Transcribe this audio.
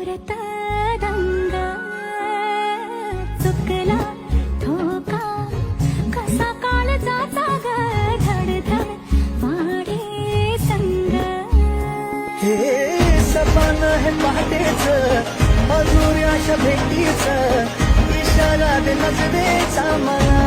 दोरत दंग चुकला धोका कसा काळजाचा ग धडधड वाढे संग हे सपन है पहाटेच अधुऱ्या भेटीच इशारा दे नजरेचा मला